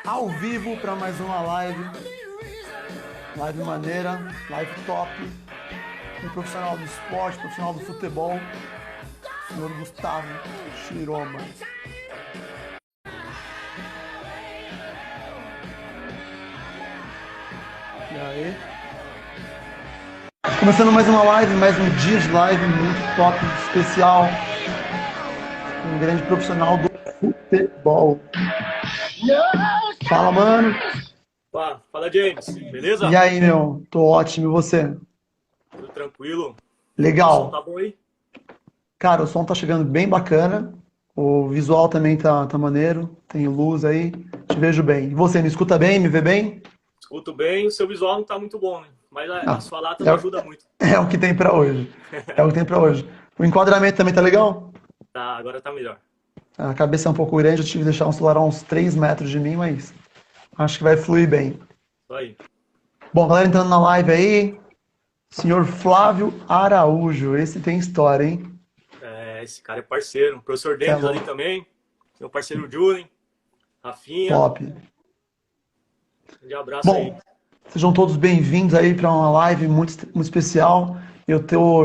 ao vivo para mais uma live. Live maneira, live top. Um profissional do esporte, profissional do futebol, o senhor Gustavo Chiroma. E aí? Começando mais uma live, mais um dia de live muito top, especial. Um grande profissional do futebol. Fala, mano. Fala, James. Beleza? E aí, meu? Tô ótimo, e você? Tudo tranquilo? O som Legal. tá bom aí? Cara, o som tá chegando bem bacana. O visual também tá maneiro. Tem luz aí. Te vejo bem. E você, me escuta bem? Me vê bem? Escuto bem, o seu visual não tá muito bom, né? Mas a Ah, sua lata é, não o- ajuda muito. é o que tem pra hoje. É o que tem pra hoje. O enquadramento também tá legal? Tá, agora tá melhor. A cabeça é um pouco grande, eu tive que deixar um celular a uns 3 metros de mim, mas acho que vai fluir bem. Isso aí. Bom, galera entrando na live aí. Senhor Flávio Araújo. Esse tem história, hein? Esse cara é parceiro. O professor Você é Denis ali louco. também. Meu parceiro Julen, Rafinha. Top. Um abraço aí. Bom, sejam todos bem-vindos aí para uma live muito especial. Eu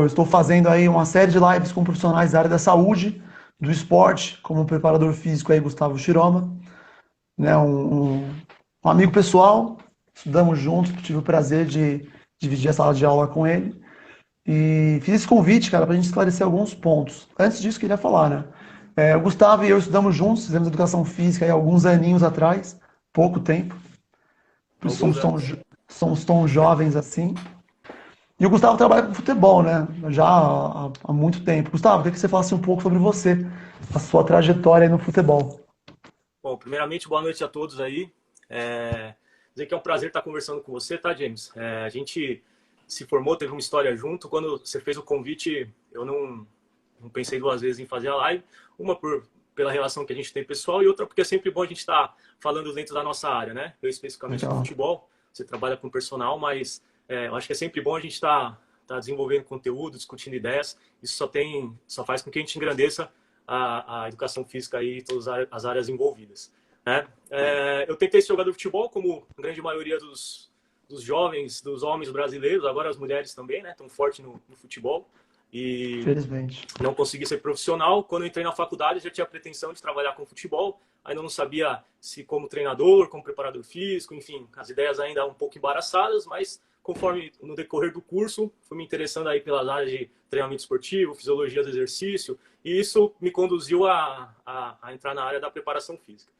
estou fazendo aí uma série de lives com profissionais da área da saúde, do esporte, como o preparador físico aí, Gustavo Chiroma, né? Um amigo pessoal, estudamos juntos, tive o prazer de dividir a sala de aula com ele. E fiz esse convite, cara, para a gente esclarecer alguns pontos. Antes disso, queria falar, né? O Gustavo e eu estudamos juntos, fizemos educação física aí alguns aninhos atrás, pouco tempo. Por isso Alguns anos. somos tão jovens assim. E o Gustavo trabalha com futebol, né? Já há muito tempo. Gustavo, queria que você falasse um pouco sobre você, a sua trajetória aí no futebol. Bom, primeiramente, boa noite a todos aí. Dizer que é um prazer estar conversando com você, tá, James? A gente se formou, teve uma história junto. Quando você fez o convite, eu não pensei duas vezes em fazer a live. Uma pela relação que a gente tem pessoal e outra porque é sempre bom a gente estar falando dentro da nossa área, né? Eu especificamente do Legal. futebol, você trabalha com personal, mas eu acho que é sempre bom a gente estar desenvolvendo conteúdo, discutindo ideias. Isso só faz com que a gente engrandeça a educação física e todas as áreas envolvidas, né? Eu tentei ser jogador de futebol, como a grande maioria dos jovens, dos homens brasileiros, agora as mulheres também, né? Tão forte no futebol. E Felizmente. não consegui ser profissional. Quando eu entrei na faculdade, já tinha a pretensão de trabalhar com futebol. Ainda não sabia se como treinador, como preparador físico, enfim, as ideias ainda um pouco embaraçadas, mas conforme no decorrer do curso, fui me interessando aí pelas áreas de treinamento esportivo, fisiologia do exercício, e isso me conduziu a entrar na área da preparação física.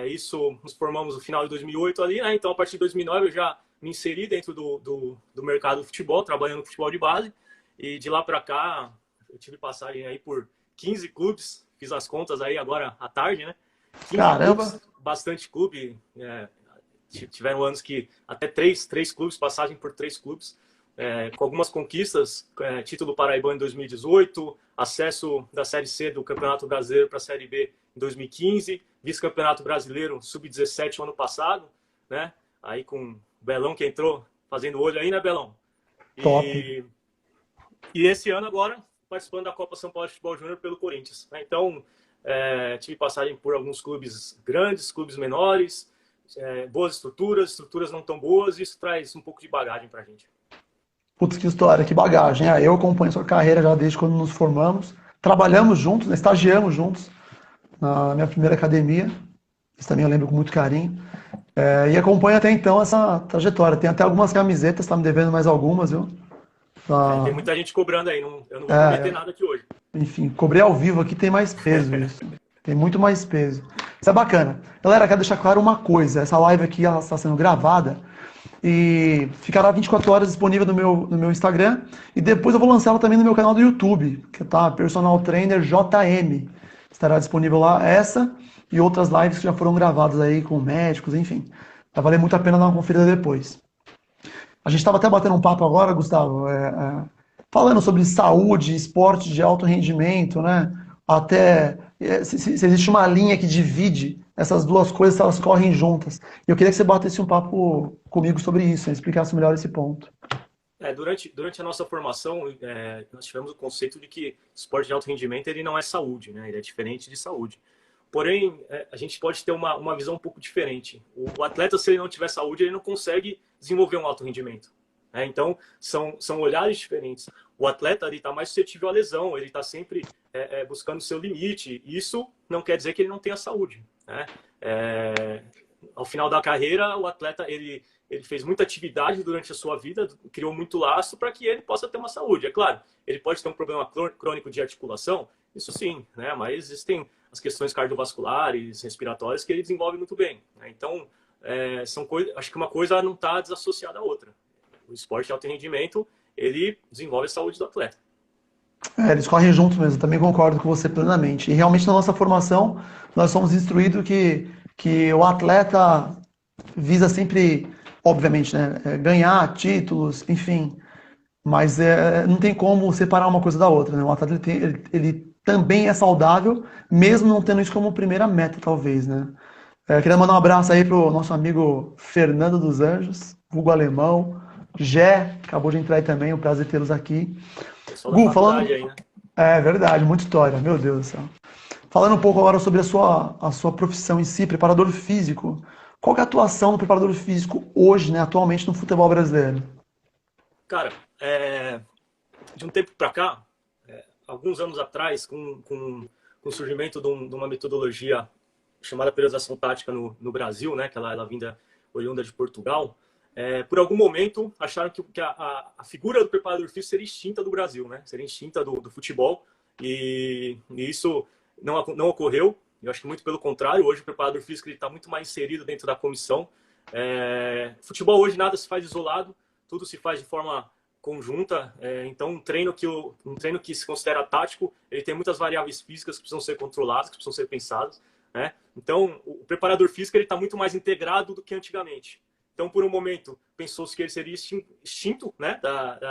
Isso nos formamos no final de 2008 ali, né? Então a partir de 2009 eu já me inseri dentro do mercado do futebol, trabalhando no futebol de base. E de lá para cá, eu tive passagem aí por 15 clubes, fiz as contas aí agora à tarde, né? 15 Caramba! clubes, bastante clube. Tiveram anos que até três clubes, passagem por 3 clubes, com algumas conquistas, título paraibano em 2018, acesso da Série C do Campeonato Brasileiro para a Série B em 2015, vice-campeonato brasileiro sub-17 ano passado, né? Aí com o Belão que entrou fazendo olho aí, né, Belão? Top! E esse ano agora, participando da Copa São Paulo de Futebol Júnior pelo Corinthians, né? Então, tive passagem por alguns clubes grandes, clubes menores, boas estruturas não tão boas, e isso traz um pouco de bagagem pra gente. Putz, que história, que bagagem. Eu acompanho sua carreira já desde quando nos formamos. Trabalhamos juntos, né? Estagiamos juntos na minha primeira academia. Isso também eu lembro com muito carinho. E acompanho até então essa trajetória. Tem até algumas camisetas, tá me devendo mais algumas, viu? Tem Tá, muita gente cobrando aí, eu não vou prometer é, nada aqui hoje. enfim, cobrei ao vivo aqui tem mais peso isso. Tem muito mais peso. Isso é bacana. Galera, quero deixar claro uma coisa. Essa live aqui ela está sendo gravada e ficará 24 horas disponível no meu Instagram. E depois eu vou lançar ela também no meu canal do YouTube, que tá Personal Trainer JM. Estará disponível lá essa e outras lives que já foram gravadas aí com médicos, enfim. Vai valer muito a pena dar uma conferida depois. A gente estava até batendo um papo agora, Gustavo, falando sobre saúde, esporte de alto rendimento, né? Até se existe uma linha que divide essas duas coisas, se elas correm juntas. E eu queria que você batesse um papo comigo sobre isso, né? Explicasse melhor esse ponto. Durante a nossa formação, nós tivemos o conceito de que esporte de alto rendimento ele não é saúde, né? Ele é diferente de saúde. Porém, a gente pode ter uma visão um pouco diferente. O atleta, se ele não tiver saúde, ele não consegue desenvolver um alto rendimento. Então, são olhares diferentes. O atleta está mais suscetível à lesão, ele está sempre buscando o seu limite. Isso não quer dizer que ele não tenha saúde. Né? Ao final da carreira, o atleta ele fez muita atividade durante a sua vida, criou muito laço para que ele possa ter uma saúde. É claro, ele pode ter um problema crônico de articulação, isso sim, né? Mas existem as questões cardiovasculares, respiratórias, que ele desenvolve muito bem. Né? Então, são coisas. Acho que uma coisa não está desassociada à outra. O esporte de alto rendimento, ele desenvolve a saúde do atleta. Eles correm juntos mesmo, também concordo com você plenamente. E realmente na nossa formação, nós somos instruídos que o atleta visa sempre, obviamente, né, ganhar títulos, enfim, mas não tem como separar uma coisa da outra, né? O atleta ele também é saudável, mesmo não tendo isso como primeira meta, talvez, né? Queria mandar um abraço aí pro nosso amigo Fernando dos Anjos, vulgo Alemão, Gé, acabou de entrar aí também, um prazer tê-los aqui. Pessoal da Gu, faculdade aí, né? É verdade, muita história, meu Deus do céu. Falando um pouco agora sobre a sua profissão em si, preparador físico, qual que é a atuação do preparador físico hoje, né, atualmente no futebol brasileiro? Cara, de um tempo para cá, alguns anos atrás, com o surgimento de uma metodologia chamada periodização tática no Brasil, né, que ela vinda oriunda de Portugal, por algum momento acharam que a figura do preparador físico seria extinta do Brasil, né, seria extinta do futebol, e isso não ocorreu. Eu acho que muito pelo contrário. Hoje o preparador físico está muito mais inserido dentro da comissão. Futebol hoje nada se faz isolado, tudo se faz de forma conjunta. Então um treino que se considera tático, ele tem muitas variáveis físicas que precisam ser controladas, que precisam ser pensadas, né? Então o preparador físico ele está muito mais integrado do que antigamente. Então por um momento pensou-se que ele seria extinto, né,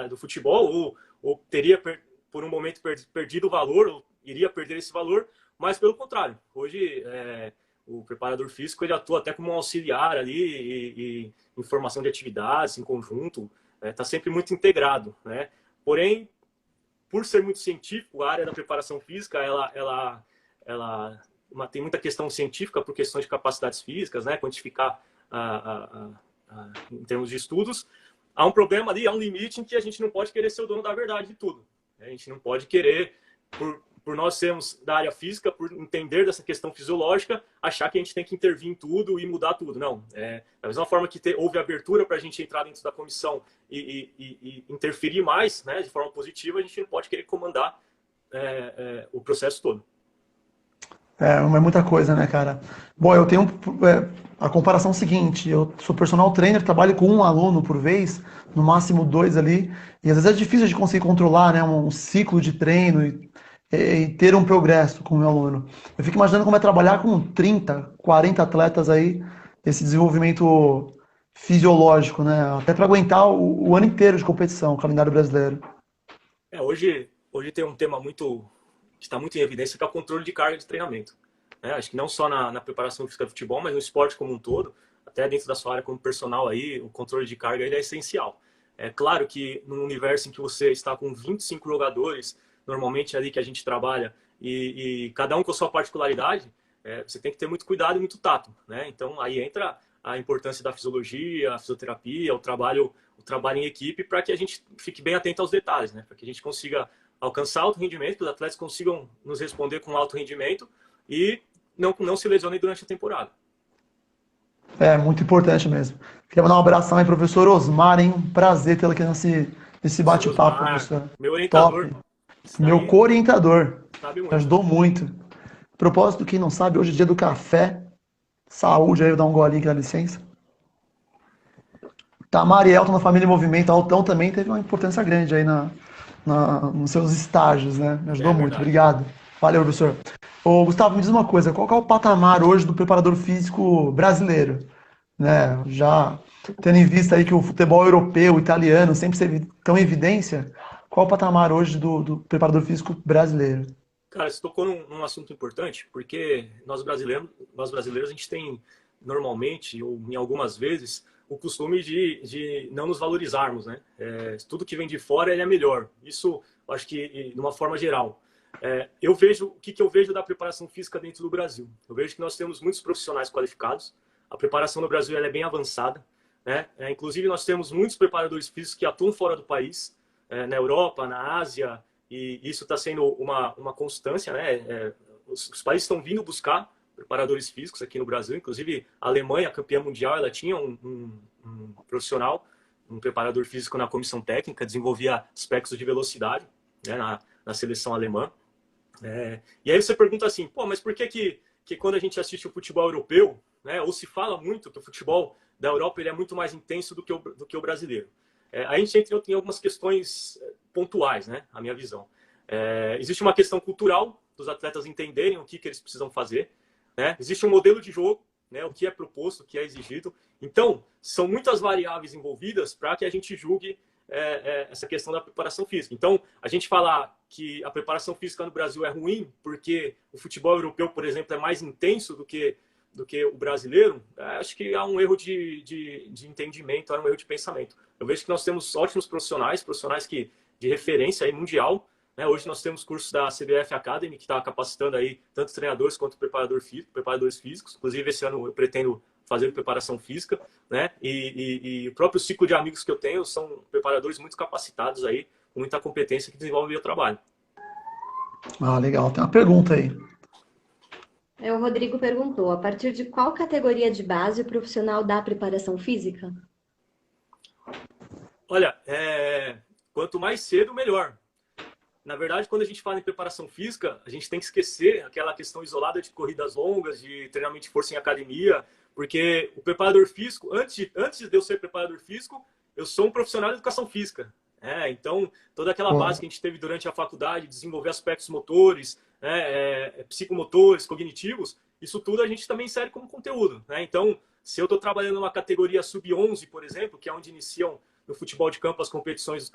do futebol, ou teria por um momento perdido o valor, ou iria perder esse valor. Mas pelo contrário, hoje o preparador físico ele atua até como um auxiliar ali e em formação de atividades em conjunto, está sempre muito integrado, né? Porém, por ser muito científico, a área da preparação física ela tem muita questão científica por questões de capacidades físicas, né? Quantificar em termos de estudos. Há um problema ali, há um limite em que a gente não pode querer ser o dono da verdade de tudo. A gente não pode querer, por nós sermos da área física, por entender dessa questão fisiológica, achar que a gente tem que intervir em tudo e mudar tudo. Não. Da mesma forma que houve abertura para a gente entrar dentro da comissão e interferir mais, né, de forma positiva, a gente não pode querer comandar o processo todo. É muita coisa, né, cara? Bom, eu tenho a comparação seguinte: eu sou personal trainer, trabalho com um aluno por vez, no máximo dois ali, e às vezes é difícil de conseguir controlar, né, um ciclo de treino e ter um progresso com o meu aluno. Eu fico imaginando como é trabalhar com 30, 40 atletas aí, esse desenvolvimento fisiológico, né? Até para aguentar o ano inteiro de competição, o calendário brasileiro. Hoje tem um tema que está muito em evidência, que é o controle de carga de treinamento. Acho que não só na preparação física do futebol, mas no esporte como um todo, até dentro da sua área como personal aí, o controle de carga ele é essencial. É claro que num universo em que você está com 25 jogadores, normalmente ali que a gente trabalha, e cada um com a sua particularidade, você tem que ter muito cuidado e muito tato, né? Então aí entra a importância da fisiologia, a fisioterapia, o trabalho em equipe, para que a gente fique bem atento aos detalhes, né? Para que a gente consiga alcançar alto rendimento, que os atletas consigam nos responder com alto rendimento e não se lesionem durante a temporada. É muito importante mesmo. Queria mandar um abração aí, professor Osmar, hein? Um prazer tê-lo aqui nesse bate-papo, professor. Meu orientador. Top. Meu co-orientador. Sabe muito. Me ajudou muito. Propósito, quem não sabe, hoje é dia do café. Saúde aí, vou dar um golinho aqui, dá licença. Tamar e Elton na família em movimento. Altão também teve uma importância grande aí nos seus estágios, né? Me ajudou muito. Obrigado. Valeu, professor. Ô, Gustavo, me diz uma coisa. Qual que é o patamar hoje do preparador físico brasileiro? Né? Já tendo em vista aí que o futebol europeu, italiano, sempre tão em evidência, qual o patamar hoje do preparador físico brasileiro? Cara, você tocou num assunto importante, porque nós brasileiros, a gente tem normalmente, ou em algumas vezes, o costume de não nos valorizarmos, né? Tudo que vem de fora ele é melhor. Isso, eu acho que, de uma forma geral. eu vejo o que eu vejo da preparação física dentro do Brasil. Eu vejo que nós temos muitos profissionais qualificados. A preparação no Brasil ela é bem avançada, né? Inclusive, nós temos muitos preparadores físicos que atuam fora do país, na Europa, na Ásia, e isso está sendo uma constância, né? Os países estão vindo buscar preparadores físicos aqui no Brasil. Inclusive, a Alemanha, campeã mundial, ela tinha um profissional, um preparador físico na comissão técnica, desenvolvia aspectos de velocidade, né, na seleção alemã. E aí você pergunta assim, pô, mas por que quando a gente assiste o futebol europeu, né, ou se fala muito que o futebol da Europa ele é muito mais intenso do que o brasileiro? A gente entra em algumas questões pontuais, né, a minha visão. Existe uma questão cultural dos atletas entenderem o que eles precisam fazer, né? Existe um modelo de jogo, né, o que é proposto, o que é exigido. Então, são muitas variáveis envolvidas para que a gente julgue essa questão da preparação física. Então, a gente falar que a preparação física no Brasil é ruim porque o futebol europeu, por exemplo, é mais intenso do que o brasileiro, acho que há um erro de entendimento, há um erro de pensamento. Eu vejo que nós temos ótimos profissionais de referência aí mundial, né? Hoje nós temos cursos da CBF Academy, que está capacitando aí tanto treinadores quanto preparadores físicos. Inclusive, esse ano eu pretendo fazer preparação física, né? E o próprio ciclo de amigos que eu tenho são preparadores muito capacitados aí, com muita competência, que desenvolvem o trabalho. Ah, legal. Tem uma pergunta aí. O Rodrigo perguntou, a partir de qual categoria de base o profissional dá preparação física? Olha, quanto mais cedo, melhor. Na verdade, quando a gente fala em preparação física, a gente tem que esquecer aquela questão isolada de corridas longas, de treinamento de força em academia, porque o preparador físico, antes de eu ser preparador físico, eu sou um profissional de educação física. Então, toda aquela base que a gente teve durante a faculdade, desenvolver aspectos motores, psicomotores, cognitivos, isso tudo a gente também insere como conteúdo. Então, se eu estou trabalhando numa categoria sub-11, por exemplo, que é onde iniciam no futebol de campo as competições,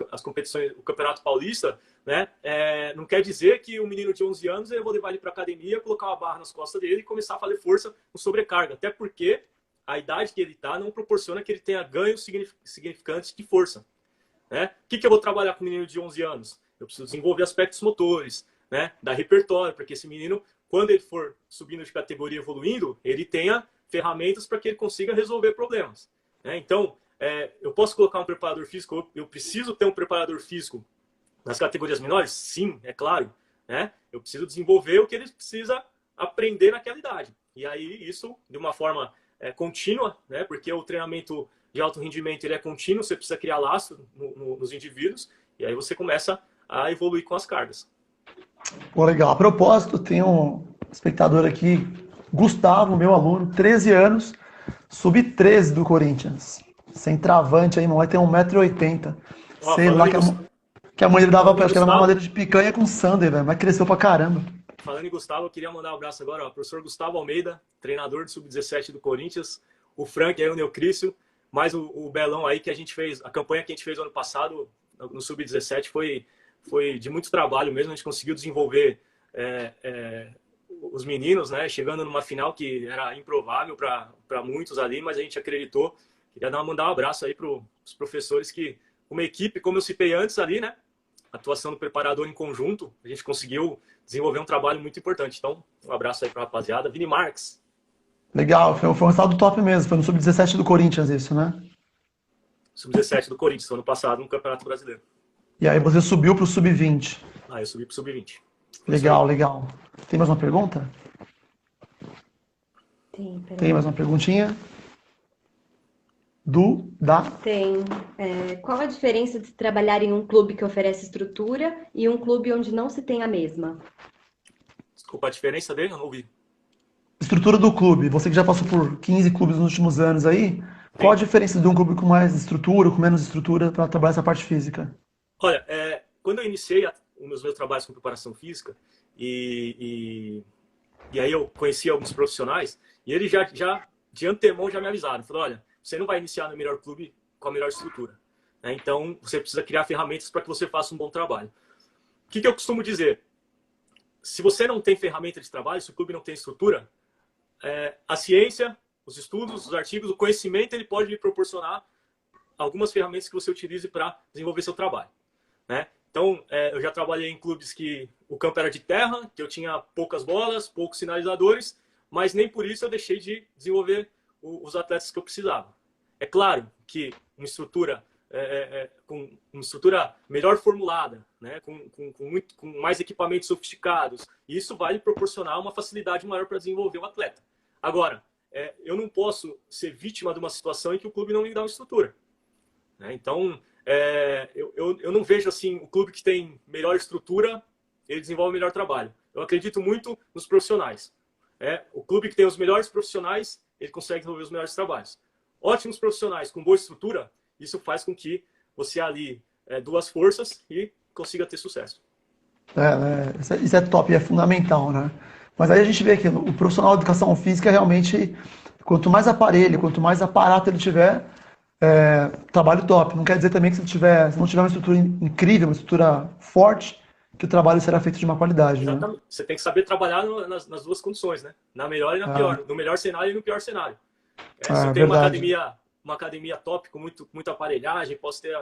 o Campeonato Paulista, né? Não quer dizer que o menino de 11 anos eu vou levar ele para a academia, colocar uma barra nas costas dele e começar a fazer força com sobrecarga. Até porque a idade que ele está não proporciona que ele tenha ganhos significantes de força. Né? O que eu vou trabalhar com um menino de 11 anos? Eu preciso desenvolver aspectos motores, né? Dar repertório, para que esse menino, quando ele for subindo de categoria, evoluindo, ele tenha ferramentas para que ele consiga resolver problemas. Né? Então, eu posso colocar um preparador físico, eu preciso ter um preparador físico nas categorias menores? Sim, é claro. Né? Eu preciso desenvolver o que ele precisa aprender naquela idade. E aí, isso, de uma forma contínua, né? Porque o treinamento de alto rendimento ele é contínuo, você precisa criar laço nos indivíduos, e aí você começa a evoluir com as cargas. Pô, legal. A propósito, tem um espectador aqui, Gustavo, meu aluno, 13 anos, sub-13 do Corinthians. Centroavante aí, vai ter 1,80 m. Sei lá, que a mãe dele dava, acho que era uma madeira de picanha com Sander, velho, mas cresceu pra caramba. Falando em Gustavo, eu queria mandar um abraço agora, professor Gustavo Almeida, treinador do sub-17 do Corinthians, o Frank aí, o Neocrício, mais o Belão aí que a gente fez, a campanha que a gente fez ano passado no sub-17 foi de muito trabalho mesmo, a gente conseguiu desenvolver os meninos, né, chegando numa final que era improvável para muitos ali, mas a gente acreditou. Queria mandar um abraço aí para os professores que, uma equipe, como eu citei antes ali, né, atuação do preparador em conjunto, a gente conseguiu desenvolver um trabalho muito importante. Então, um abraço aí para a rapaziada. Vini Marques. Legal, foi um resultado top mesmo, foi no sub-17 do Corinthians isso, né? Sub-17 do Corinthians, ano passado, no Campeonato Brasileiro. E aí você subiu pro sub-20. Eu subi pro sub-20. Legal, legal. Tem mais uma pergunta? Tem mais uma perguntinha? Tem. Qual a diferença de trabalhar em um clube que oferece estrutura e um clube onde não se tem a mesma? Desculpa, a diferença dele? Eu não ouvi. Estrutura do clube. Você que já passou por 15 clubes nos últimos anos aí, qual a diferença de um clube com mais estrutura, com menos estrutura, para trabalhar essa parte física? Olha, quando eu iniciei os meus trabalhos com preparação física, e aí eu conheci alguns profissionais, e eles já de antemão já me avisaram. Falaram, olha, você não vai iniciar no melhor clube com a melhor estrutura. Né? Então, você precisa criar ferramentas para que você faça um bom trabalho. O que eu costumo dizer? Se você não tem ferramenta de trabalho, se o clube não tem estrutura, a ciência, os estudos, os artigos, o conhecimento, ele pode lhe proporcionar algumas ferramentas que você utilize para desenvolver seu trabalho. Né? Então, eu já trabalhei em clubes que o campo era de terra, que eu tinha poucas bolas, poucos sinalizadores, mas nem por isso eu deixei de desenvolver os atletas que eu precisava. É claro que uma estrutura com uma estrutura melhor formulada, né? com mais equipamentos sofisticados, isso vai lhe proporcionar uma facilidade maior para desenvolver o atleta. Agora, eu não posso ser vítima de uma situação em que o clube não me dá uma estrutura, né? Então, eu não vejo assim o clube que tem melhor estrutura, ele desenvolve melhor trabalho. Eu acredito muito nos profissionais. O clube que tem os melhores profissionais, ele consegue desenvolver os melhores trabalhos. Ótimos profissionais com boa estrutura, isso faz com que você alie duas forças e consiga ter sucesso. Isso é top, é fundamental, né? Mas aí a gente vê que o profissional de educação física realmente, quanto mais aparelho, quanto mais aparato ele tiver, trabalho top. Não quer dizer também que se não tiver uma estrutura incrível, uma estrutura forte, que o trabalho será feito de uma qualidade. Exatamente. Né? Você tem que saber trabalhar nas duas condições, né? Na melhor e na pior. No melhor cenário e no pior cenário. Se eu tenho uma academia top com muita aparelhagem, posso ter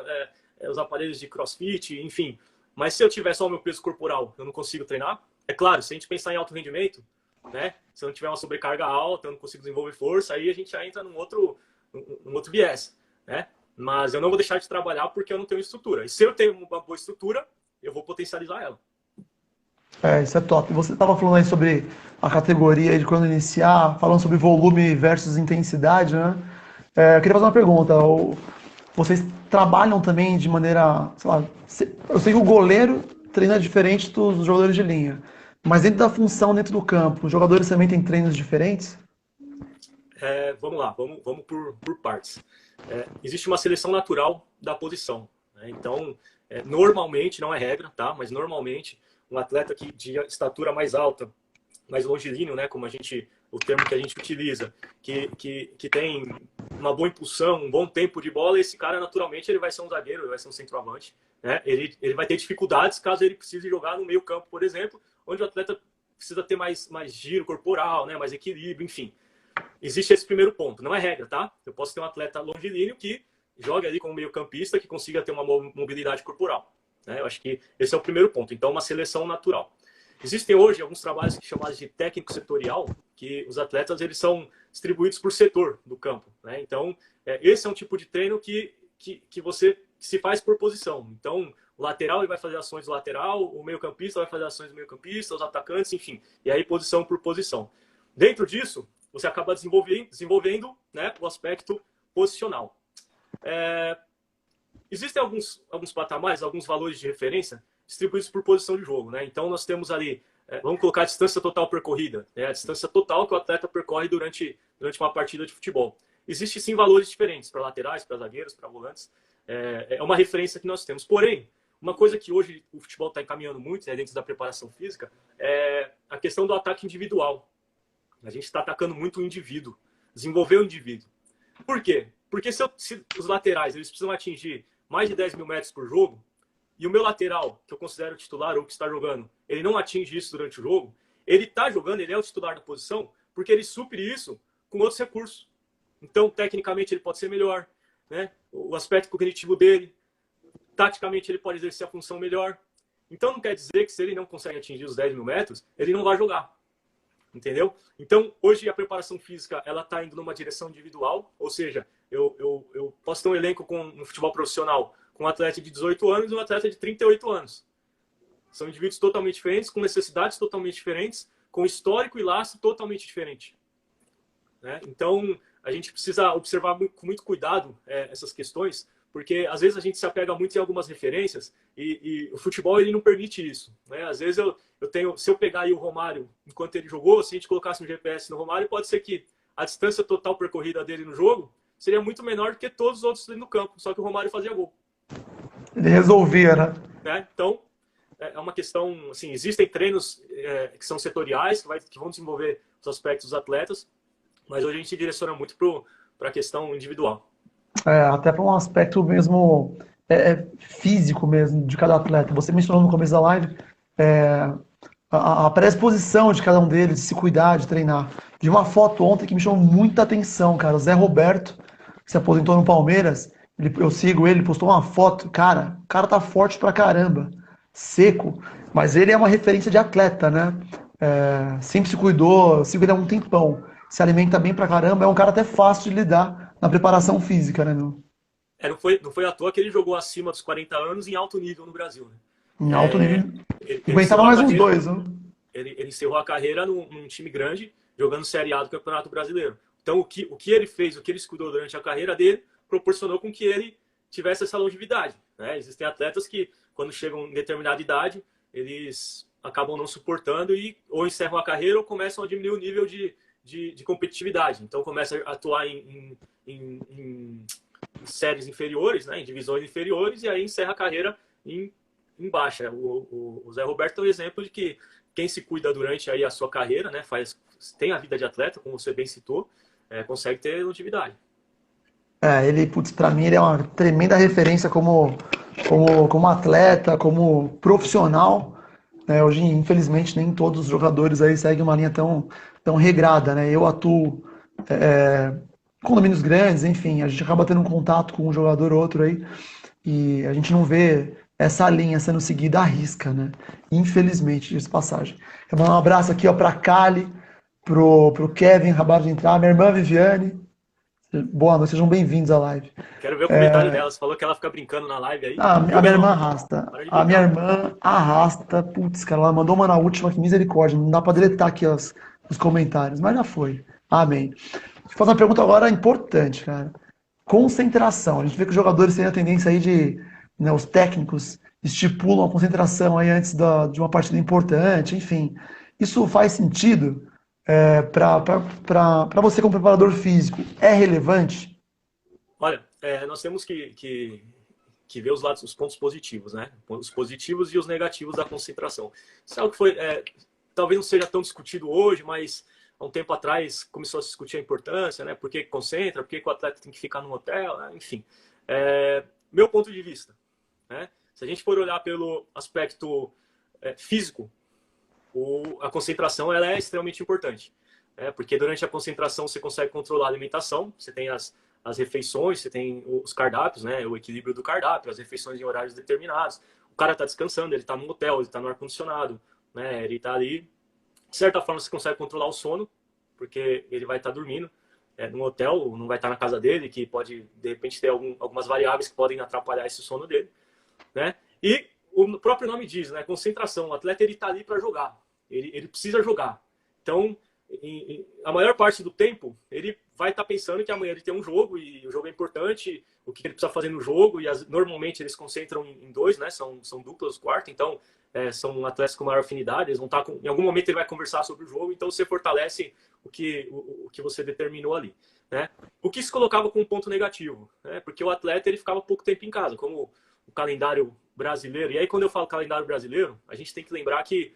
os aparelhos de crossfit, enfim. Mas se eu tiver só o meu peso corporal, eu não consigo treinar. É claro, se a gente pensar em alto rendimento, né? Se eu não tiver uma sobrecarga alta, eu não consigo desenvolver força, aí a gente já entra num outro viés, né? Mas eu não vou deixar de trabalhar porque eu não tenho estrutura. E se eu tenho uma boa estrutura, eu vou potencializar ela. Isso é top. Você estava falando aí sobre a categoria de quando iniciar, falando sobre volume versus intensidade, né? Eu queria fazer uma pergunta. Vocês trabalham também de maneira, sei lá, eu sei que o goleiro treina diferente dos jogadores de linha, mas dentro da função, dentro do campo, os jogadores também têm treinos diferentes? Vamos lá, vamos por partes. Existe uma seleção natural da posição, né? Então, normalmente, não é regra, tá? Mas normalmente, um atleta de estatura mais alta, mais longilíneo, né? Como o termo que a gente utiliza, que tem uma boa impulsão, um bom tempo de bola, esse cara, naturalmente, ele vai ser um zagueiro, ele vai ser um centroavante, né? Ele vai ter dificuldades caso ele precise jogar no meio campo, por exemplo, onde o atleta precisa ter mais giro corporal, né? Mais equilíbrio, enfim. Existe esse primeiro ponto, não é regra, tá? Eu posso ter um atleta longilíneo que joga ali como meio campista, que consiga ter uma mobilidade corporal, né? Eu acho que esse é o primeiro ponto. Então, uma seleção natural. Existem hoje alguns trabalhos chamados de técnico setorial, que os atletas eles são distribuídos por setor do campo, né? Então, esse é um tipo de treino que se faz por posição. Então, o lateral ele vai fazer ações do lateral, o meio-campista vai fazer ações do meio-campista, os atacantes, enfim. E aí, posição por posição. Dentro disso, você acaba desenvolvendo, né, o aspecto posicional. Existem alguns patamares, alguns valores de referência distribuídos por posição de jogo, né? Então, nós temos ali, vamos colocar a distância total percorrida, né? A distância total que o atleta percorre durante uma partida de futebol. Existem, sim, valores diferentes para laterais, para zagueiros, para volantes. É uma referência que nós temos. Porém, uma coisa que hoje o futebol está encaminhando muito, né, dentro da preparação física, é a questão do ataque individual. A gente está atacando muito o indivíduo, desenvolver o indivíduo. Por quê? Porque se os laterais eles precisam atingir mais de 10 mil metros por jogo, e o meu lateral, que eu considero titular ou que está jogando, ele não atinge isso durante o jogo, ele está jogando, ele é o titular da posição, porque ele supre isso com outros recursos. Então, tecnicamente, ele pode ser melhor, né? O aspecto cognitivo dele, taticamente, ele pode exercer a função melhor. Então, não quer dizer que se ele não consegue atingir os 10 mil metros, ele não vai jogar. Entendeu? Então, hoje a preparação física ela está indo numa direção individual, ou seja, eu posso ter um elenco no futebol profissional com um atleta de 18 anos e um atleta de 38 anos. São indivíduos totalmente diferentes, com necessidades totalmente diferentes, com histórico e laço totalmente diferente, né? Então, a gente precisa observar com muito cuidado essas questões, porque às vezes a gente se apega muito em algumas referências e o futebol ele não permite isso, né? Às vezes se eu pegar aí o Romário enquanto ele jogou, se a gente colocasse um GPS no Romário, pode ser que a distância total percorrida dele no jogo seria muito menor do que todos os outros no campo, só que o Romário fazia gol. Ele resolvia, né? Então, é uma questão, assim, existem treinos que são setoriais, que vão desenvolver os aspectos dos atletas, mas hoje a gente direciona muito para a questão individual. Até para um aspecto mesmo físico mesmo de cada atleta. Você mencionou no começo da live a predisposição de cada um deles, de se cuidar, de treinar. Vi uma foto ontem que me chamou muita atenção, cara. O Zé Roberto, que se aposentou no Palmeiras, eu sigo ele postou uma foto. Cara, o cara tá forte pra caramba. seco, mas ele é uma referência de atleta, né? Sempre se cuidou, se cuida há um tempão, se alimenta bem pra caramba, é um cara até fácil de lidar na preparação física, né, meu? Não foi à toa que ele jogou acima dos 40 anos em alto nível no Brasil, né? Em alto nível. Ele Aguentava encerrou a mais uns carreira, dois, né? ele encerrou a carreira num time grande, jogando Série A do Campeonato Brasileiro. Então, o que ele fez, o que ele se cuidou durante a carreira dele, proporcionou com que ele tivesse essa longevidade, né? Existem atletas que, quando chegam em determinada idade, eles acabam não suportando e ou encerram a carreira ou começam a diminuir o nível de competitividade. Então, começa a atuar em séries inferiores, né, em divisões inferiores, e aí encerra a carreira em baixa. O Zé Roberto é um exemplo de que quem se cuida durante aí a sua carreira, né, tem a vida de atleta, como você bem citou, consegue ter longevidade. Ele, putz, pra mim, ele é uma tremenda referência como atleta, como profissional. Né? Hoje, infelizmente, nem todos os jogadores aí seguem uma linha tão regrada, né? Eu atuo em condomínios grandes, enfim, a gente acaba tendo um contato com um jogador ou outro aí e a gente não vê essa linha sendo seguida à risca, né? Infelizmente, diz passagem. Eu vou mandar um abraço aqui, ó, pra Kali, pro Kevin, acabaram de entrar, minha irmã Viviane. Boa noite, sejam bem-vindos à live. Quero ver o comentário dela. Você falou que ela fica brincando na live aí. A Viu, minha irmã Belão? arrasta. Para de A minha brincar. irmã arrasta. Putz, cara, ela mandou uma na última, que misericórdia. Não dá pra deletar aqui os comentários, mas já foi. Amém. Vou fazer uma pergunta agora importante, cara. Concentração. A gente vê que os jogadores têm a tendência aí né, os técnicos estipulam a concentração aí antes de uma partida importante, enfim. Isso faz sentido para você como preparador físico? É relevante? Olha, nós temos que ver os pontos positivos, né? Os positivos e os negativos da concentração. Isso é algo que talvez não seja tão discutido hoje, mas há um tempo atrás começou a se discutir a importância, né? Por que concentra, por que o atleta tem que ficar num hotel, né? Enfim. Meu ponto de vista, né? Se a gente for olhar pelo aspecto físico, a concentração ela é extremamente importante, né? Porque durante a concentração você consegue controlar a alimentação, você tem as refeições, você tem os cardápios, né? O equilíbrio do cardápio, as refeições em horários determinados. O cara está descansando, ele está no hotel, ele está no ar-condicionado, né? Ele está ali. De certa forma, você consegue controlar o sono, porque ele vai estar dormindo no hotel, não vai estar na casa dele, que pode, de repente, ter algumas variáveis que podem atrapalhar esse sono dele, né? E o próprio nome diz, né? Concentração. O atleta ele está ali para jogar. Ele precisa jogar. Então, a maior parte do tempo, ele vai estar pensando que amanhã ele tem um jogo e o jogo é importante, o que ele precisa fazer no jogo, e normalmente eles concentram em dois, né? São duplas, quarto, então são atletas com maior afinidade, eles vão estar em algum momento ele vai conversar sobre o jogo, então você fortalece o que você determinou ali, né? O que se colocava como ponto negativo, né? Porque o atleta ele ficava pouco tempo em casa, como o calendário brasileiro. E aí quando eu falo calendário brasileiro, a gente tem que lembrar que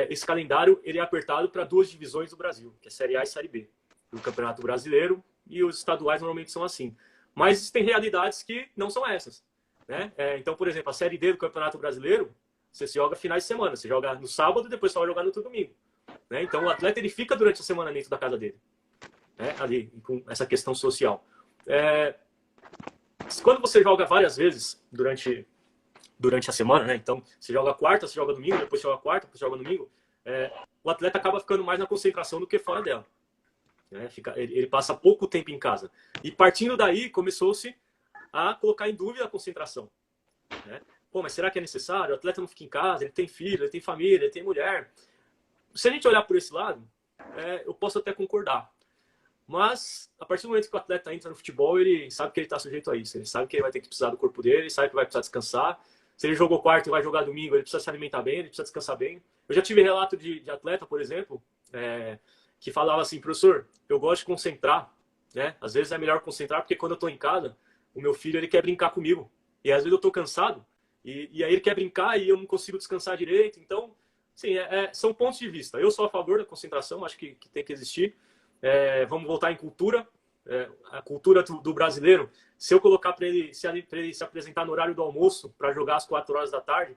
esse calendário ele é apertado para duas divisões do Brasil, que é Série A e Série B, do Campeonato Brasileiro, e os estaduais normalmente são assim. Mas existem realidades que não são essas, né? Então, por exemplo, a Série D do Campeonato Brasileiro, você joga finais de semana, você joga no sábado e depois só vai jogar no outro domingo, né? Então, o atleta ele fica durante a semana dentro da casa dele, né? Ali, com essa questão social. Quando você joga várias vezes durante a semana, né? Então, você joga quarta, você joga domingo, depois você joga quarta, depois você joga domingo, o atleta acaba ficando mais na concentração do que fora dela, né? Ele passa pouco tempo em casa. E partindo daí, começou-se a colocar em dúvida a concentração, né? Pô, mas será que é necessário? O atleta não fica em casa, ele tem filho, ele tem família, ele tem mulher. Se a gente olhar por esse lado, eu posso até concordar. Mas, a partir do momento que o atleta entra no futebol, ele sabe que ele está sujeito a isso. Ele sabe que ele vai ter que precisar do corpo dele, ele sabe que vai precisar descansar. Se ele jogou quarto e vai jogar domingo, ele precisa se alimentar bem, ele precisa descansar bem. Eu já tive relato de atleta, por exemplo, que falava assim, professor, eu gosto de concentrar, né? Às vezes é melhor concentrar, porque quando eu estou em casa, o meu filho ele quer brincar comigo. E às vezes eu estou cansado, e aí ele quer brincar e eu não consigo descansar direito. Então, sim, são pontos de vista. Eu sou a favor da concentração, acho que tem que existir. Vamos voltar em cultura. A cultura do brasileiro, se eu colocar para ele se apresentar no horário do almoço para jogar às 4 horas da tarde,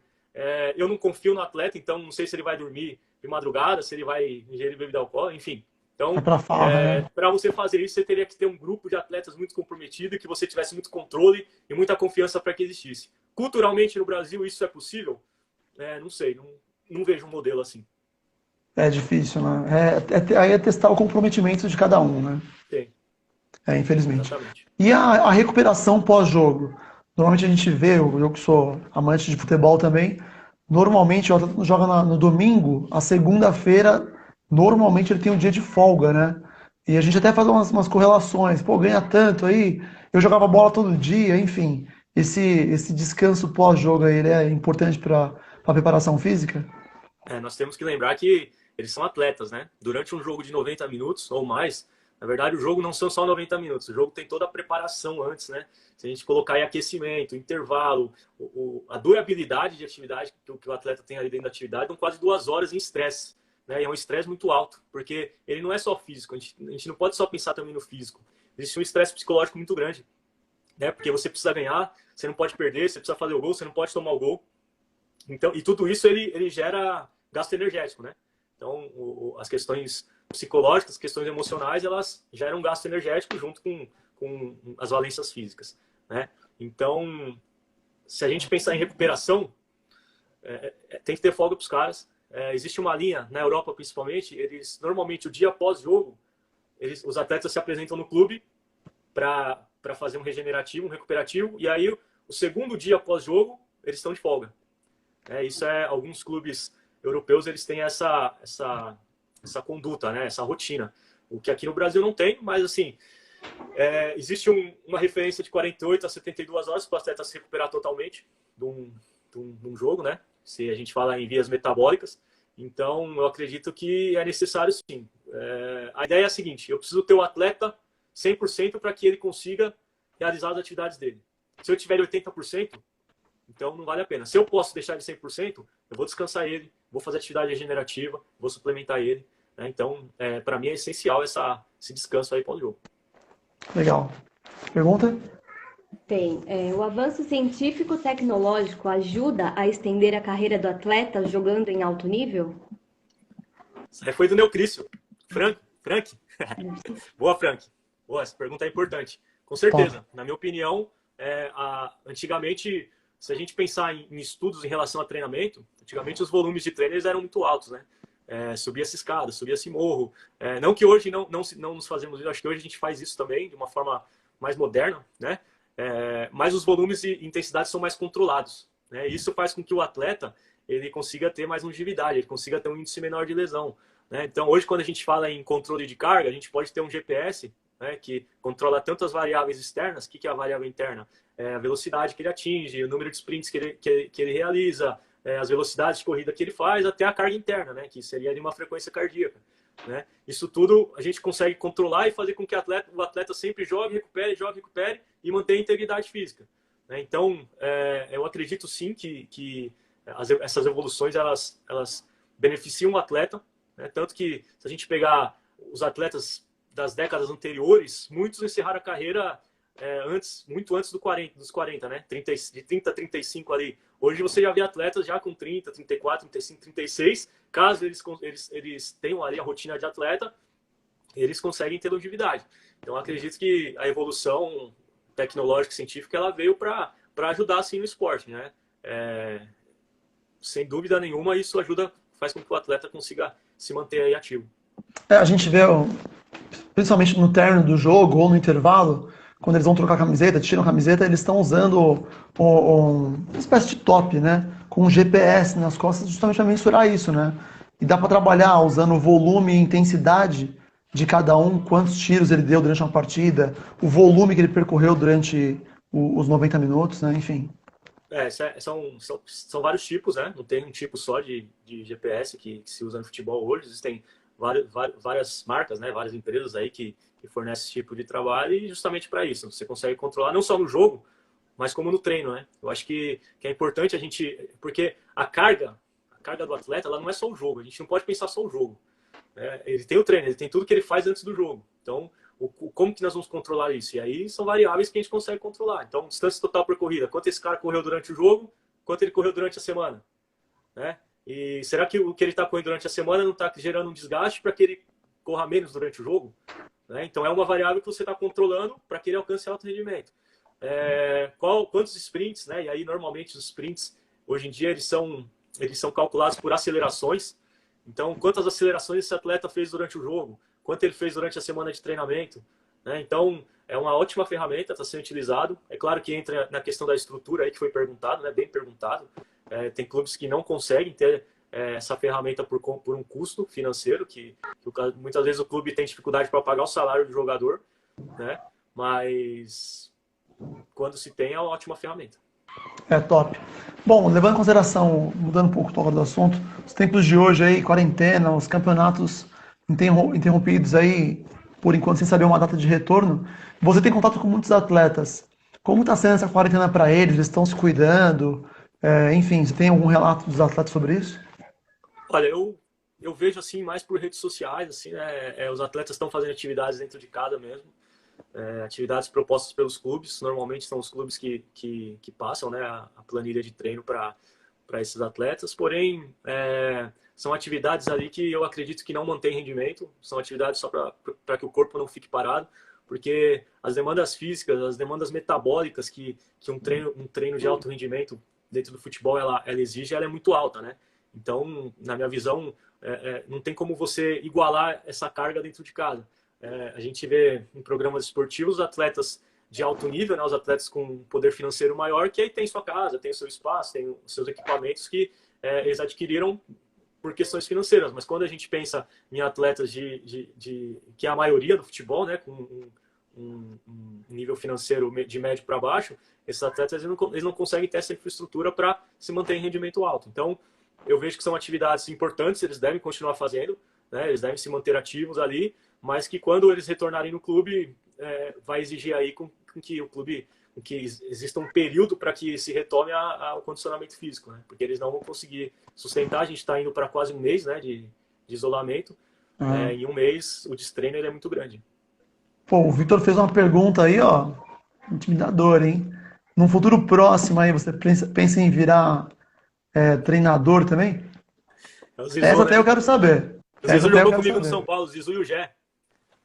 eu não confio no atleta, então não sei se ele vai dormir de madrugada, se ele vai ingerir bebida alcoólica, enfim. Então, para você fazer isso, você teria que ter um grupo de atletas muito comprometido, que você tivesse muito controle e muita confiança para que existisse. Culturalmente no Brasil isso é possível? não sei, não vejo um modelo assim. É difícil, né? Aí é testar o comprometimento de cada um, né? Tem, Infelizmente. exatamente. E a recuperação pós-jogo? Normalmente a gente vê, eu que sou amante de futebol também, normalmente o atleta joga no domingo, a segunda-feira, normalmente ele tem um dia de folga, né? E a gente até faz umas correlações, pô, ganha tanto aí, eu jogava bola todo dia, enfim. Esse descanso pós-jogo aí, ele é importante para a preparação física? Nós temos que lembrar que eles são atletas, né? Durante um jogo de 90 minutos ou mais, na verdade, o jogo não são só 90 minutos, o jogo tem toda a preparação antes, né? Se a gente colocar aí aquecimento, intervalo, a durabilidade de atividade que o atleta tem ali dentro da atividade, são quase 2 horas em estresse, né? E é um estresse muito alto, porque ele não é só físico, a gente não pode só pensar também no físico. Existe um estresse psicológico muito grande, né? Porque você precisa ganhar, você não pode perder, você precisa fazer o gol, você não pode tomar o gol. Então, e tudo isso ele gera gasto energético, né? Então, as questões psicológicas, as questões emocionais, elas geram gasto energético junto com as valências físicas, né? Então, se a gente pensar em recuperação, tem que ter folga para os caras. Existe uma linha, na Europa principalmente, eles normalmente o dia após jogo, os atletas se apresentam no clube para fazer um regenerativo, um recuperativo, e aí o segundo dia após jogo, eles estão de folga. Isso alguns clubes europeus eles têm essa conduta, né? Essa rotina. O que aqui no Brasil não tem, mas assim, existe uma referência de 48 a 72 horas para o atleta se recuperar totalmente de um jogo, né? Se a gente fala em vias metabólicas. Então, eu acredito que é necessário sim. A ideia é a seguinte, eu preciso ter o atleta 100% para que ele consiga realizar as atividades dele. Se eu tiver 80%, então não vale a pena. Se eu posso deixar ele 100%, eu vou descansar ele, vou fazer atividade regenerativa, vou suplementar ele, né? Então, para mim é essencial esse descanso aí pós-jogo. Legal. Pergunta? Tem. O avanço científico-tecnológico ajuda a estender a carreira do atleta jogando em alto nível? Isso aí foi do Neocrício. Frank? Boa, Frank. Boa, essa pergunta é importante. Com certeza. Top. Na minha opinião, antigamente, se a gente pensar em estudos em relação a treinamento, antigamente os volumes de treino eram muito altos, né? Subia-se escada, subia-se morro. Não que hoje não nos fazemos isso, acho que hoje a gente faz isso também de uma forma mais moderna, né? Mas os volumes e intensidades são mais controlados, né? Isso faz com que o atleta ele consiga ter mais longevidade, ele consiga ter um índice menor de lesão, né? Então, hoje, quando a gente fala em controle de carga, a gente pode ter um GPS, né, que controla tanto as variáveis externas. O que é a variável interna? A velocidade que ele atinge, o número de sprints que ele realiza, as velocidades de corrida que ele faz, até a carga interna, né, que seria de uma frequência cardíaca, né? Isso tudo a gente consegue controlar e fazer com que o atleta sempre jogue, recupere e mantenha a integridade física, né? Então, eu acredito sim que essas evoluções elas beneficiam o atleta, né? Tanto que, se a gente pegar os atletas das décadas anteriores, muitos encerraram a carreira muito antes dos 40, né? De 30 a 35 ali. Hoje você já vê atletas já com 30, 34, 35, 36. Caso eles tenham ali a rotina de atleta, eles conseguem ter longevidade. Então, acredito que a evolução tecnológica e científica ela veio para ajudar assim no esporte, né? Sem dúvida nenhuma, isso faz com que o atleta consiga se manter aí ativo. A gente vê, principalmente no término do jogo ou no intervalo, quando eles vão trocar a camiseta, tiram a camiseta, eles estão usando uma espécie de top, né? Com um GPS nas costas, justamente para mensurar isso, né? E dá para trabalhar usando o volume e intensidade de cada um, quantos tiros ele deu durante uma partida, o volume que ele percorreu durante os 90 minutos, né? Enfim. São vários tipos, né? Não tem um tipo só de GPS que se usa no futebol hoje. Existem várias marcas, né? Várias empresas aí que fornecem esse tipo de trabalho e justamente para isso. Você consegue controlar não só no jogo, mas como no treino, né? Eu acho que é importante a gente... Porque a carga do atleta, ela não é só o jogo. A gente não pode pensar só o jogo. Ele tem o treino, ele tem tudo que ele faz antes do jogo. Então, como que nós vamos controlar isso? E aí são variáveis que a gente consegue controlar. Então, distância total percorrida. Quanto esse cara correu durante o jogo, quanto ele correu durante a semana, né? E será que o que ele está correndo durante a semana não está gerando um desgaste para que ele corra menos durante o jogo? Né? Então, é uma variável que você está controlando para que ele alcance alto rendimento. Quantos sprints, né? E aí, normalmente, os sprints, hoje em dia, eles são eles são calculados por acelerações. Então, quantas acelerações esse atleta fez durante o jogo, quanto ele fez durante a semana de treinamento, né? Então, é uma ótima ferramenta, está sendo utilizado. É claro que entra na questão da estrutura aí que foi perguntado, né? Bem perguntado. Tem clubes que não conseguem ter essa ferramenta por um custo financeiro, que muitas vezes o clube tem dificuldade para pagar o salário do jogador, né? Mas quando se tem, é uma ótima ferramenta. É top. Bom, levando em consideração, mudando um pouco do assunto, os tempos de hoje aí, quarentena, os campeonatos interrompidos aí, por enquanto sem saber uma data de retorno, você tem contato com muitos atletas. Como está sendo essa quarentena para eles? Eles estão se cuidando? Enfim, você tem algum relato dos atletas sobre isso? Olha, eu vejo assim mais por redes sociais, assim, né? Os atletas estão fazendo atividades dentro de casa mesmo. Atividades propostas pelos clubes, normalmente são os clubes que passam, né, a planilha de treino para esses atletas, porém são atividades ali que eu acredito que não mantém rendimento, são atividades só para que o corpo não fique parado, porque as demandas físicas, as demandas metabólicas que um treino de alto rendimento dentro do futebol ela exige, ela é muito alta, né? Então, na minha visão, não tem como você igualar essa carga dentro de casa. A gente vê em programas esportivos atletas de alto nível, né, os atletas com poder financeiro maior, que aí tem sua casa, tem o seu espaço, tem os seus equipamentos que eles adquiriram por questões financeiras. Mas quando a gente pensa em atletas que é a maioria do futebol, né, com um nível financeiro de médio para baixo, esses atletas eles não conseguem ter essa infraestrutura para se manter em rendimento alto. Então, eu vejo que são atividades importantes, eles devem continuar fazendo, né, eles devem se manter ativos ali, mas que quando eles retornarem no clube, vai exigir aí com que o clube, que exista um período para que se retome ao condicionamento físico, né? Porque eles não vão conseguir sustentar. A gente está indo para quase um mês, né, de isolamento. Em um mês, o destreino ele é muito grande. Pô, o Vitor fez uma pergunta aí, ó, intimidador, hein? Num futuro próximo aí, você pensa em virar treinador também? Zizu, Essa né? até eu quero saber. O Zizu jogou comigo no São Paulo, o Zizu e o Jé.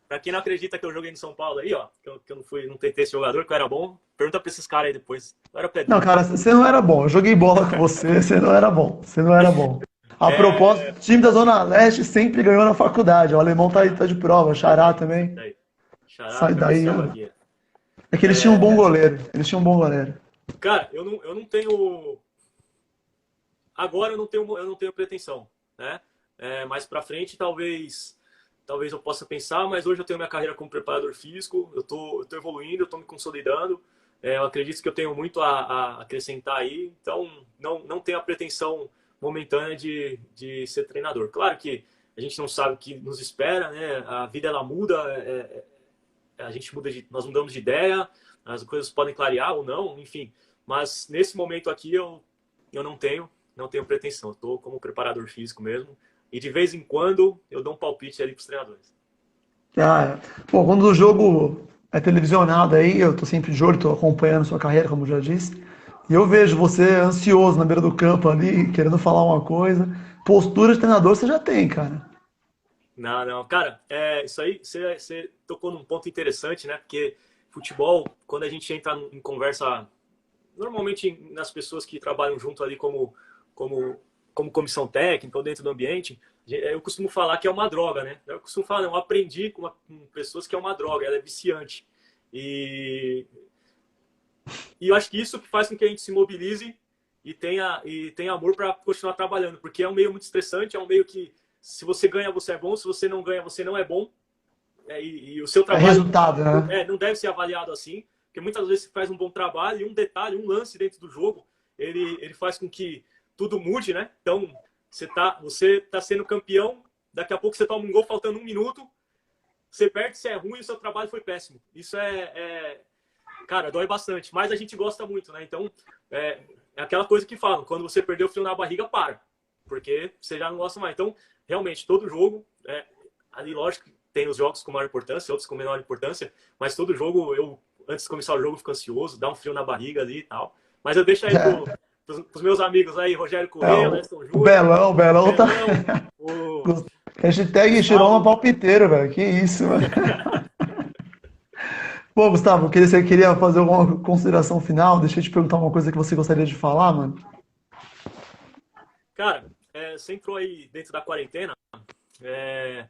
Pra quem não acredita que eu joguei no São Paulo aí, ó, que eu não tentei esse jogador, que eu era bom, pergunta pra esses caras aí depois. Eu era pedrinho. Não, cara, você não era bom. Eu joguei bola com você, você não era bom. Você não era bom. A propósito, o time da Zona Leste sempre ganhou na faculdade. O alemão tá de prova, o Xará também. Xará, Sai daí. Baguinha. É que eles tinham um bom goleiro. Eles tinham um bom goleiro. Cara, eu não tenho. Agora eu não tenho pretensão, né? Mais pra frente, talvez eu possa pensar, mas hoje eu tenho minha carreira como preparador físico, eu tô evoluindo, eu tô me consolidando, eu acredito que eu tenho muito a acrescentar aí, então não tenho a pretensão momentânea de ser treinador. Claro que a gente não sabe o que nos espera, né? A vida ela muda, nós mudamos de ideia, as coisas podem clarear ou não, enfim, mas nesse momento aqui eu não tenho pretensão, eu tô como preparador físico mesmo. E de vez em quando eu dou um palpite ali para os treinadores. Pô, quando o jogo é televisionado aí, eu tô sempre de olho, tô acompanhando sua carreira, como eu já disse. E eu vejo você ansioso na beira do campo ali, querendo falar uma coisa. Postura de treinador você já tem, cara. Não. Cara, isso aí, você tocou num ponto interessante, né? Porque futebol, quando a gente entra em conversa, normalmente nas pessoas que trabalham junto ali como comissão técnica ou dentro do ambiente, eu costumo falar que é uma droga, né? Eu costumo falar, eu aprendi com pessoas que é uma droga, ela é viciante. E eu acho que isso que faz com que a gente se mobilize e tenha amor para continuar trabalhando, porque é um meio muito estressante, é um meio que se você ganha, você é bom, se você não ganha, você não é bom. E o seu trabalho resultado, né? Não deve ser avaliado assim, porque muitas vezes você faz um bom trabalho e um detalhe, um lance dentro do jogo, ele faz com que tudo mude, né? Então, você tá sendo campeão, daqui a pouco você toma um gol faltando 1 minuto, você perde, se é ruim, o seu trabalho foi péssimo. Isso cara, dói bastante, mas a gente gosta muito, né? Então, é aquela coisa que falam, quando você perdeu o frio na barriga, para, porque você já não gosta mais. Então, realmente, todo jogo, ali, lógico, tem os jogos com maior importância, outros com menor importância, mas todo jogo, antes de começar o jogo, eu fico ansioso, dá um frio na barriga ali e tal. Mas eu deixo aí os meus amigos aí, Rogério Correia, Leston Júnior. O Belão tá. Hashtag tirou uma palpiteira, velho. Que isso, mano. Pô, Gustavo, você queria fazer alguma consideração final? Deixa eu te perguntar uma coisa que você gostaria de falar, mano. Cara, você entrou aí dentro da quarentena, é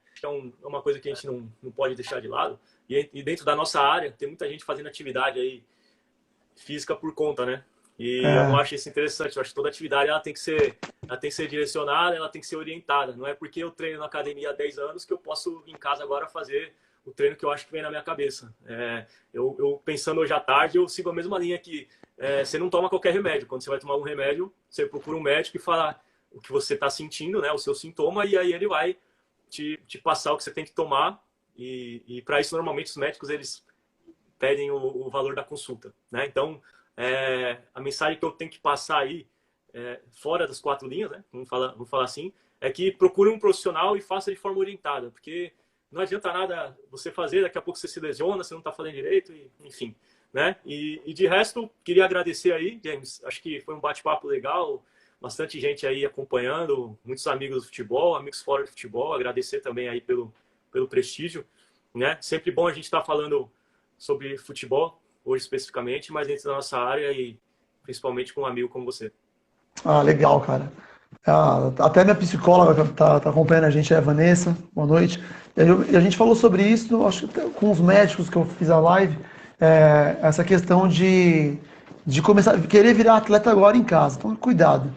uma coisa que a gente não pode deixar de lado. E dentro da nossa área, tem muita gente fazendo atividade aí física por conta, né? E eu não acho isso interessante. Eu acho que toda atividade ela tem que ser direcionada, ela tem que ser orientada. Não é porque eu treino na academia há 10 anos que eu posso em casa agora fazer o treino que eu acho que vem na minha cabeça. Eu pensando hoje à tarde, eu sigo a mesma linha que você não toma qualquer remédio. Quando você vai tomar um remédio, você procura um médico e fala o que você está sentindo, né, o seu sintoma, e aí ele vai te passar o que você tem que tomar. E para isso, normalmente, os médicos eles pedem o valor da consulta, né? Então, a mensagem que eu tenho que passar aí, fora das 4 linhas, né? Vamos falar assim, é que procure um profissional e faça de forma orientada, porque não adianta nada você fazer, daqui a pouco você se lesiona, você não está fazendo direito, enfim, né? E de resto, queria agradecer aí, James, acho que foi um bate-papo legal, bastante gente aí acompanhando, muitos amigos do futebol, amigos fora do futebol, agradecer também aí pelo prestígio, né? Sempre bom a gente estar falando sobre futebol, hoje especificamente, mas dentro da nossa área e principalmente com um amigo como você. Ah, legal, cara. Até minha psicóloga tá acompanhando a gente, é a Vanessa. Boa noite. E a gente falou sobre isso, acho que até com os médicos que eu fiz a live, essa questão de começar, querer virar atleta agora em casa. Então, cuidado.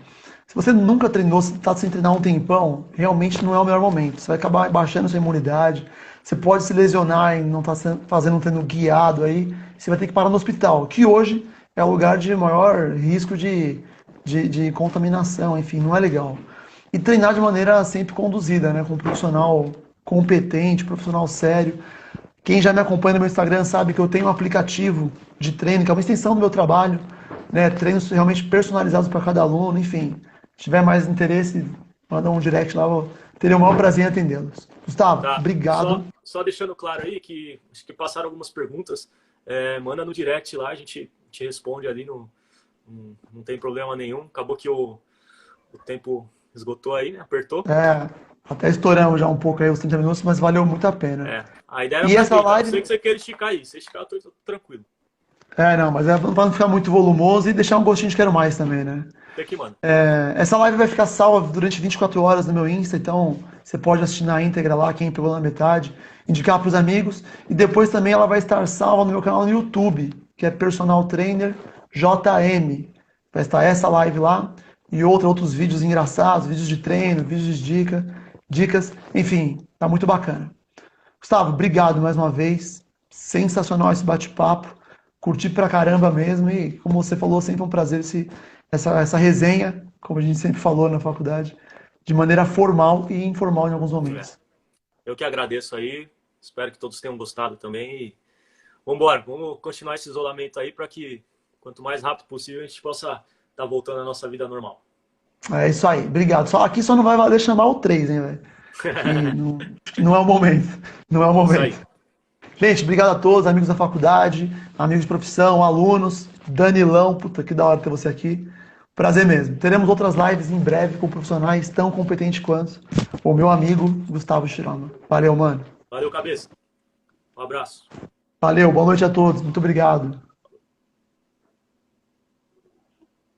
Se você nunca treinou, se está sem treinar um tempão, realmente não é o melhor momento. Você vai acabar baixando sua imunidade, você pode se lesionar e não estar fazendo um treino guiado aí, você vai ter que parar no hospital, que hoje é o lugar de maior risco de contaminação, enfim, não é legal. E treinar de maneira sempre conduzida, né, com um profissional competente, profissional sério. Quem já me acompanha no meu Instagram sabe que eu tenho um aplicativo de treino, que é uma extensão do meu trabalho, né, treinos realmente personalizados para cada aluno, enfim. Se tiver mais interesse, manda um direct lá, eu teria o maior prazer em atendê-los. Gustavo, Tá. obrigado. Só deixando claro aí que acho que passaram algumas perguntas, manda no direct lá, a gente te responde ali, não tem problema nenhum. Acabou que o tempo esgotou aí, né? Apertou. Até estouramos já um pouco aí os 30 minutos, mas valeu muito a pena. A ideia era E essa aproveitar. live... Eu sei que você quer esticar aí. Se esticar, eu tô tranquilo. Não, mas é para não ficar muito volumoso e deixar um gostinho de quero mais também, né? Tem que, mano. Essa live vai ficar salva durante 24 horas no meu Insta, então você pode assistir na íntegra lá, quem pegou na metade, indicar para os amigos. E depois também ela vai estar salva no meu canal no YouTube, que é Personal Trainer JM. Vai estar essa live lá e outros vídeos engraçados, vídeos de treino, vídeos de dicas, enfim, tá muito bacana. Gustavo, obrigado mais uma vez. Sensacional esse bate-papo. Curti pra caramba mesmo e, como você falou, sempre um prazer essa resenha, como a gente sempre falou na faculdade, de maneira formal e informal em alguns momentos. Eu que agradeço aí. Espero que todos tenham gostado também. E vamos continuar esse isolamento aí para que, quanto mais rápido possível, a gente possa estar voltando à nossa vida normal. É isso aí, obrigado. Aqui só não vai valer chamar o 3, hein, velho? Não é o momento. Não é o momento. Isso aí. Gente, obrigado a todos, amigos da faculdade, amigos de profissão, alunos, Danilão, puta que da hora ter você aqui. Prazer mesmo. Teremos outras lives em breve com profissionais tão competentes quanto o meu amigo Gustavo Shirama. Valeu, mano. Valeu, cabeça. Um abraço. Valeu, boa noite a todos. Muito obrigado.